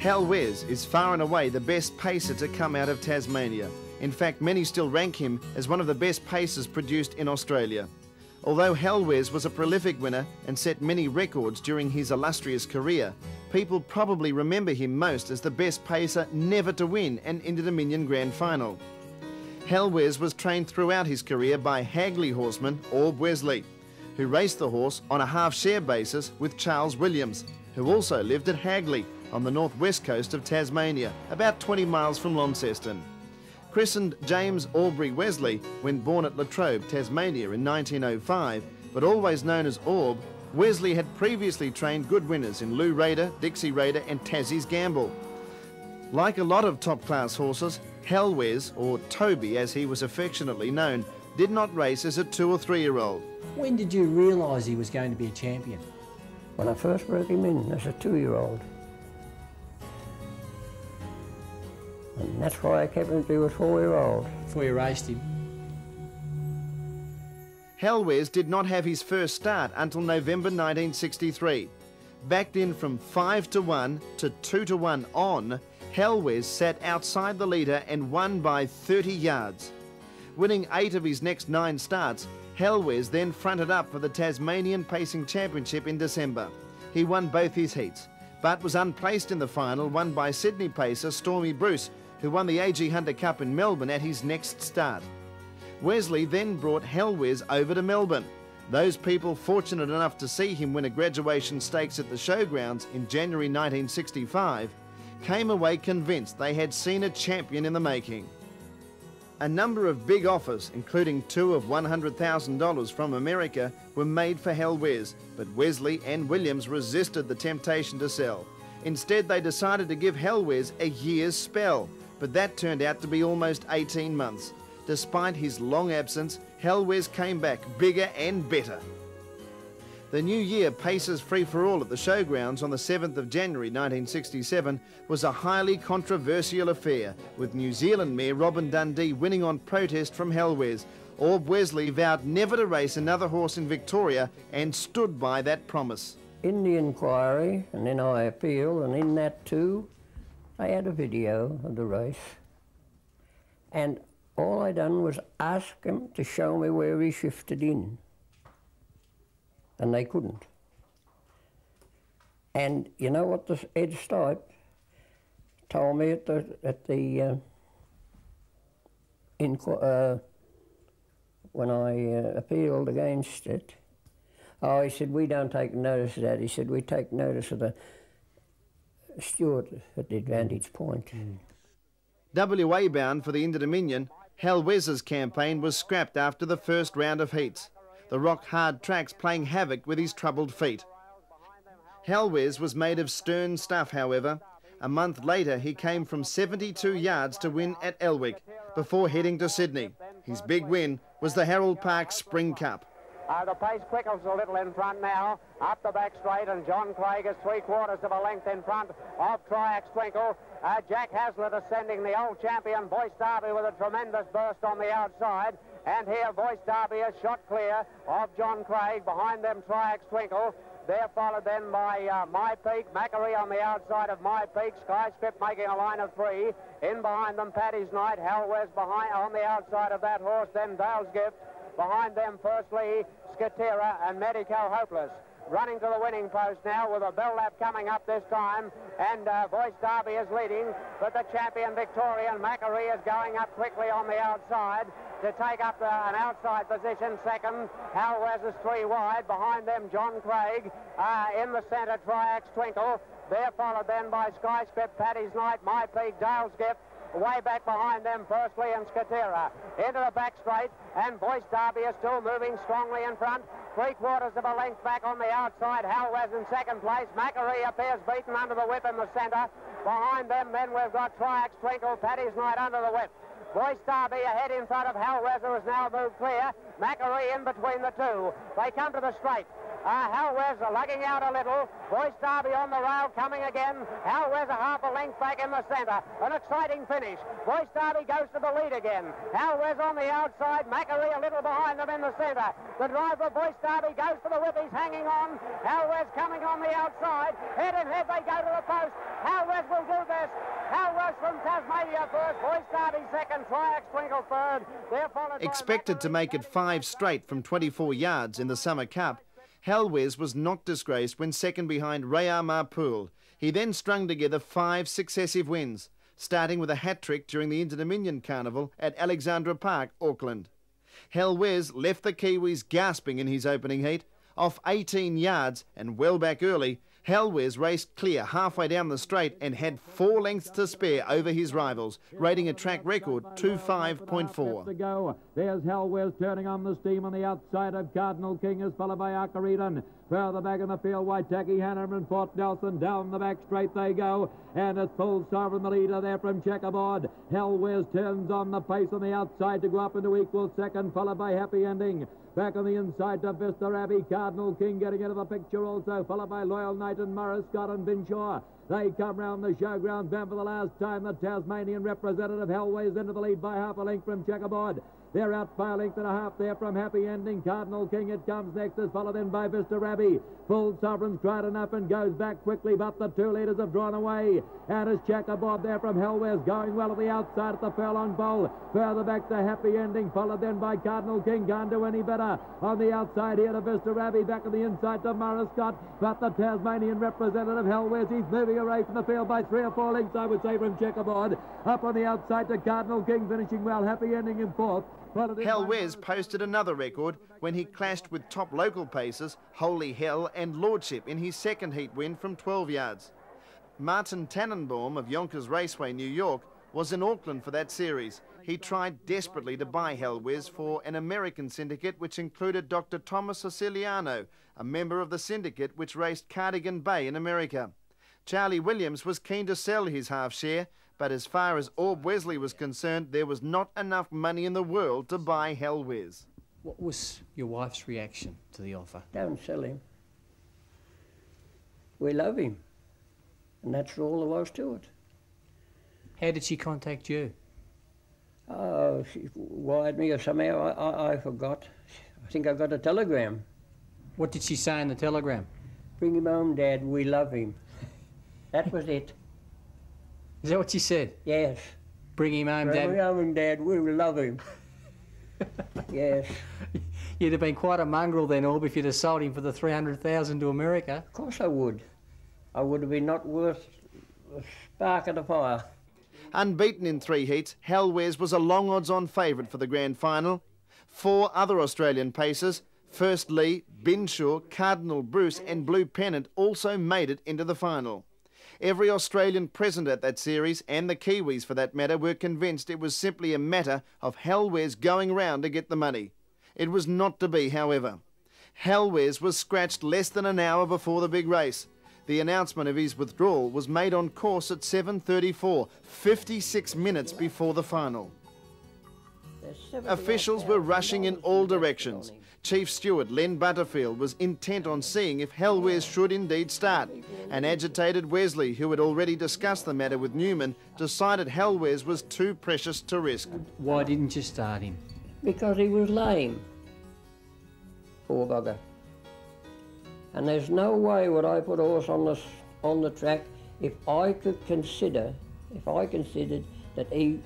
Halwes is far and away the best pacer to come out of Tasmania. In fact, many still rank him as one of the best pacers produced in Australia. Although Halwes was a prolific winner and set many records during his illustrious career, people probably remember him most as the best pacer never to win an Inter-Dominion Grand Final. Halwes was trained throughout his career by Hagley horseman Aub Wesley, who raced the horse on a half-share basis with Charles Williams, who also lived at Hagley on the northwest coast of Tasmania, about 20 miles from Launceston. Christened James Aubrey Wesley when born at Latrobe, Tasmania in 1905, but always known as Aub, Wesley had previously trained good winners in Lou Raider, Dixie Raider and Tassie's Gamble. Like a lot of top-class horses, Halwes, or Toby as he was affectionately known, did not race as a 2 or 3-year-old. When did you realise he was going to be a champion? When I first broke him in as a 2-year-old. And that's why I kept him to a 4-year-old. Before you raced him? Halwes did not have his first start until November 1963. Backed in from 5-1 to 2-1 on, Halwes sat outside the leader and won by 30 yards. Winning 8 of his next 9 starts, Halwes then fronted up for the Tasmanian Pacing Championship in December. He won both his heats, but was unplaced in the final, won by Sydney pacer Stormy Bruce, who won the A.G. Hunter Cup in Melbourne at his next start. Wesley then brought Halwes over to Melbourne. Those people fortunate enough to see him win a graduation stakes at the showgrounds in January 1965 came away convinced they had seen a champion in the making. A number of big offers, including 2 of $100,000 from America, were made for Halwes, but Wesley and Williams resisted the temptation to sell. Instead, they decided to give Halwes a year's spell, but that turned out to be almost 18 months. Despite his long absence, Halwes came back bigger and better. The New Year Pacers Free-for-All at the showgrounds on the 7th of January 1967 was a highly controversial affair, with New Zealand Mayor Robin Dundee winning on protest from Halwes. Aub Wesley vowed never to race another horse in Victoria and stood by that promise. In the inquiry, and then I appealed, and in that too, I had a video of the race. And all I done was ask him to show me where he shifted in. And they couldn't. And you know what the Ed Stipe told me when I appealed against it? Oh, he said, we don't take notice of that. He said, we take notice of the steward at the advantage point. WA bound for the Inter-Dominion, Halwes's campaign was scrapped after the first round of heats, the rock-hard tracks playing havoc with his troubled feet. Halwes was made of stern stuff, however. A month later, he came from 72 yards to win at Elwick before heading to Sydney. His big win was the Harold Park Spring Cup. The pace quickles a little in front now, up the back straight, and John Craig is 3/4 of a length in front of Triax Twinkle. Jack Hazlitt ascending, the old champion, Voice Derby, with a tremendous burst on the outside. And here Voice Derby is shot clear of John Craig. Behind them, Triax Twinkle. They're followed then by My Peak, Macquarie on the outside of My Peak, Skyscript making a line of 3. In behind them, Paddy's Night, Halwes behind on the outside of that horse, then Dale's Gift. Behind them, firstly, Skatera and Medico Hopeless. Running to the winning post now with a bell lap coming up this time, and Voice Derby is leading, but the champion Victorian Macquarie is going up quickly on the outside to take up an outside position. Second, Halwes is 3 wide. Behind them, John Craig. In the centre, Triax Twinkle. They're followed then by Skyscript, Paddy's Night, My Peak, Dale's Gift. Way back behind them, Firstly and Skatera. Into the back straight, and Voice Derby is still moving strongly in front. 3/4 of a length back on the outside. Halwes in second place. Macquarie appears beaten under the whip in the centre. Behind them, then we've got Triax Twinkle, Paddy's Night under the whip. Voice Derby ahead in front of Halwes, who has now moved clear. Macquarie in between the two. They come to the straight. Halwes lugging out a little. Voice Derby on the rail coming again. Halwes a half a length back in the centre. An exciting finish. Voice Derby goes to the lead again. Halwes on the outside. Macquarie a little behind them in the centre. The driver of Voice Derby goes to the whip. He's hanging on. Halwes coming on the outside. Head in head they go to the post. Halwes will do this. Halwes from Tasmania first. Voice Derby second. Triax Twinkle third. Expected to make it 5 straight from 24 yards in the Summer Cup, Halwes was not disgraced when second behind Rayar Marpool. He then strung together 5 successive wins, starting with a hat-trick during the Inter-Dominion Carnival at Alexandra Park, Auckland. Halwes left the Kiwis gasping in his opening heat. Off 18 yards and well back early, Halwes raced clear halfway down the straight and had 4 lengths to spare over his rivals, rating a track record 2.5.4. There's Halwes turning on the steam on the outside of Cardinal King, is followed by Arcaridon. Further back in the field, Waitaki, Hannah and Fort Nelson. Down the back straight they go, and it's Full Sovereign, the leader there from Checkerboard. Halwes turns on the pace on the outside to go up into equal second, followed by Happy Ending. Back on the inside to Vista Abbey, Cardinal King getting into the picture also, followed by Loyal Knight and Morris Scott and Binshaw. They come round the showground bend for the last time. The Tasmanian representative Halwes into the lead by half a length from Checkerboard. They're out by a length and a half there from Happy Ending. Cardinal King, it comes next, is followed in by Vista Abbey. Full Sovereign's tried enough and goes back quickly, but the 2 leaders have drawn away. And it's Checkerboard there from Halwes, going well at the outside at the furlong pole. Further back to Happy Ending, followed then by Cardinal King. Can't do any better. On the outside here to Vista Abbey, back on the inside to Morris Scott. But the Tasmanian representative Halwes, he's moving away from the field by 3 or 4 lengths, I would say, from Checkerboard. Up on the outside to Cardinal King, finishing well. Happy Ending in fourth. Halwes posted another record when he clashed with top local pacers Holy Hell and Lordship in his second heat win from 12 yards. Martin Tannenbaum of Yonkers Raceway, New York, was in Auckland for that series. He tried desperately to buy Halwes for an American syndicate which included Dr. Thomas Siciliano, a member of the syndicate which raced Cardigan Bay in America. Charlie Williams was keen to sell his half share, but as far as Aub Wesley was concerned, there was not enough money in the world to buy Halwes. What was your wife's reaction to the offer? Don't sell him. We love him. And that's all there was to it. How did she contact you? Oh, she wired me or somehow, I forgot. I think I got a telegram. What did she say in the telegram? Bring him home, Dad, we love him. That was it. Is that what she said? Yes. Bring him home, Dad. Bring him home, Dad, we love him. Yes. You'd have been quite a mongrel then, Aub, if you'd have sold him for the $300,000 to America. Of course I would. I would have been not worth a spark of the fire. Unbeaten in 3 heats, Halwes was a long odds-on favourite for the grand final. 4 other Australian pacers, First Lee, Binshaw, Cardinal Bruce and Blue Pennant, also made it into the final. Every Australian present at that series, and the Kiwis for that matter, were convinced it was simply a matter of Halwes going round to get the money. It was not to be, however. Halwes was scratched less than an hour before the big race. The announcement of his withdrawal was made on course at 7:34, 56 minutes before the final. Officials were rushing in all directions. Chief Steward Len Butterfield was intent on seeing if Halwes should indeed start. An agitated Wesley, who had already discussed the matter with Newman, decided Halwes was too precious to risk. Why didn't you start him? Because he was lame. Poor bugger. And there's no way would I put a horse on the track if I considered that he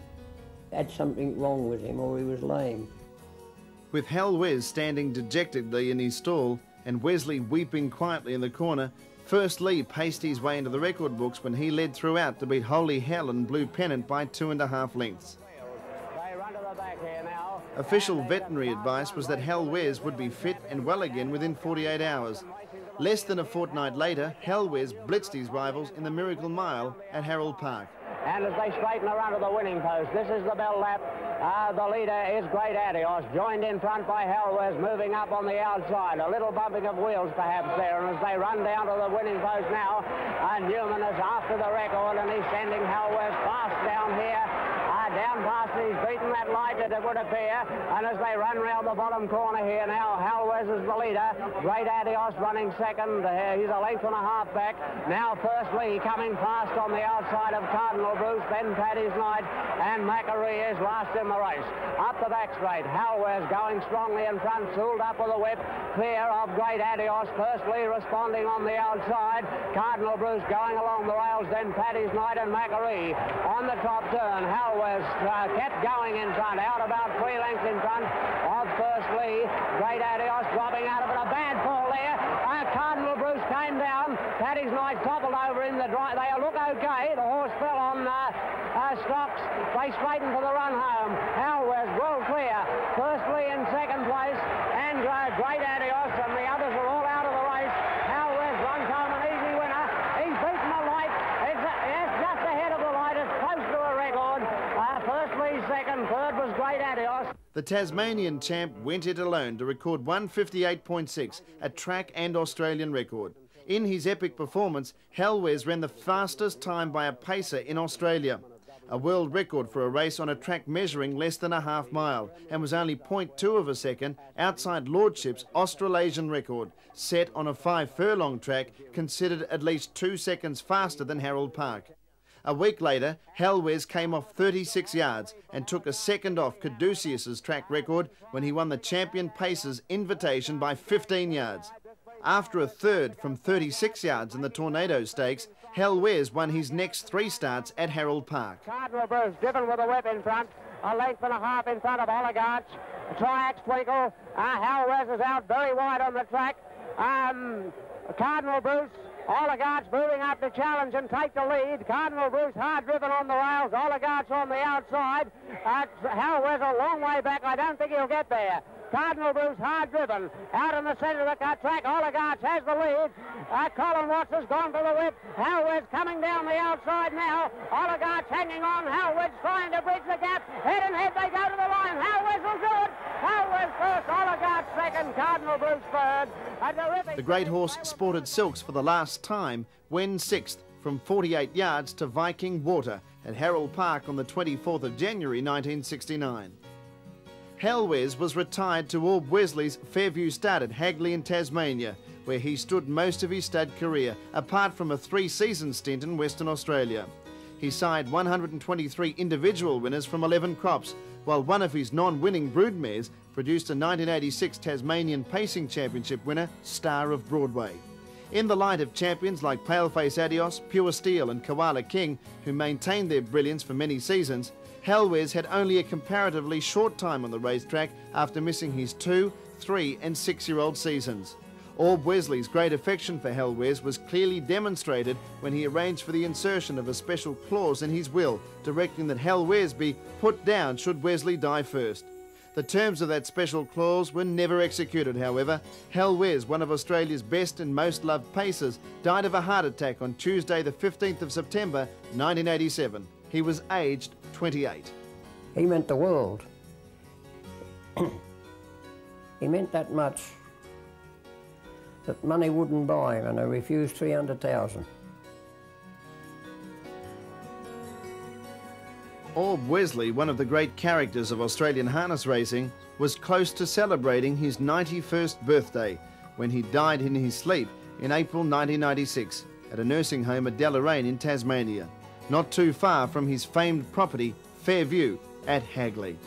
had something wrong with him or he was lame. With Halwes standing dejectedly in his stall and Wesley weeping quietly in the corner, First Lee paced his way into the record books when he led throughout to beat Holy Hell and Blue Pennant by 2.5 lengths. Official veterinary advice was that Halwes would be fit and well again within 48 hours. Less than a fortnight later, Halwes blitzed his rivals in the Miracle Mile at Harold Park. And as they straighten around to the winning post, this is the bell lap. The leader is Great Adios, joined in front by Halwes, moving up on the outside. A little bumping of wheels perhaps there, and as they run down to the winning post now, Newman is after the record, and he's sending Halwes fast down here. down past it. He's beaten that light, it would appear. And as they run round the bottom corner here now, Halwes is the leader. Great Adios running second. He's a length and a half back. Now firstly coming fast on the outside of Cardinal Bruce, then Paddy's Night, and Macquarie is last in the race. Up the back straight, Halwes going strongly in front, tooled up with a whip, clear of Great Adios, firstly responding on the outside. Cardinal Bruce going along the rails, then Paddy's Night and Macquarie. On the top turn, Halwes kept going in front, out about 3 lengths in front of firstly Great Adios, dropping out of it. A bad fall there. Cardinal Bruce came down. Paddy's Night toppled over in the dry. They look okay. The horse fell on stocks. They straightened for the run home. Halwes well clear. Firstly in second place, and Great Adios, and the others are all out of the race. Halwes runs home an easy winner. He's beaten the light. It's just ahead of the light. It's close to a record. Firstly, second, third was Great Adios. The Tasmanian champ went it alone to record 158.6, a track and Australian record. In his epic performance, Halwes ran the fastest time by a pacer in Australia. A world record for a race on a track measuring less than a half mile, and was only 0.2 of a second outside Lordship's Australasian record, set on a 5 furlong track considered at least 2 seconds faster than Harold Park. A week later, Halwes came off 36 yards and took a second off Caduceus's track record when he won the Champion Pacers Invitation by 15 yards. After a third from 36 yards in the Tornado Stakes, Halwes won his next 3 starts at Harold Park. Cardinal Bruce driven with a whip in front, a length and a half in front of Oligarch. Triax Twinkle. Halwes is out very wide on the track. Cardinal Bruce, Oligarch moving up to challenge and take the lead. Cardinal Bruce hard driven on the rails. Oligarch on the outside. Halwes a long way back. I don't think he'll get there. Cardinal Bruce hard driven. Out in the centre of the track, Oligarch has the lead. Colin Watts has gone for the whip. Halwes coming down the outside now. Oligarch hanging on. Halwes trying to bridge the gap. Head and head they go to the line. Halwes will do it. Halwes first, Oligarch second, Cardinal Bruce third. The great horse sported silks for the last time when 6th from 48 yards to Viking Water at Harold Park on the 24th of January 1969. Halwes was retired to Orb Wesley's Fairview stud at Hagley in Tasmania, where he stood most of his stud career, apart from a 3-season stint in Western Australia. He sired 123 individual winners from 11 crops, while one of his non-winning broodmares produced a 1986 Tasmanian Pacing Championship winner, Star of Broadway. In the light of champions like Paleface Adios, Pure Steel and Koala King, who maintained their brilliance for many seasons, Halwes had only a comparatively short time on the racetrack after missing his 2-, 3- and 6-year-old seasons. Orb Wesley's great affection for Halwes was clearly demonstrated when he arranged for the insertion of a special clause in his will, directing that Halwes be put down should Wesley die first. The terms of that special clause were never executed, however. Halwes, one of Australia's best and most loved pacers, died of a heart attack on Tuesday the 15th of September 1987. He was aged 28. He meant the world. He meant that much that money wouldn't buy him, and I refused 300,000. Orb Wesley, one of the great characters of Australian harness racing, was close to celebrating his 91st birthday when he died in his sleep in April 1996 at a nursing home at Deloraine in Tasmania, not too far from his famed property Fairview at Hagley.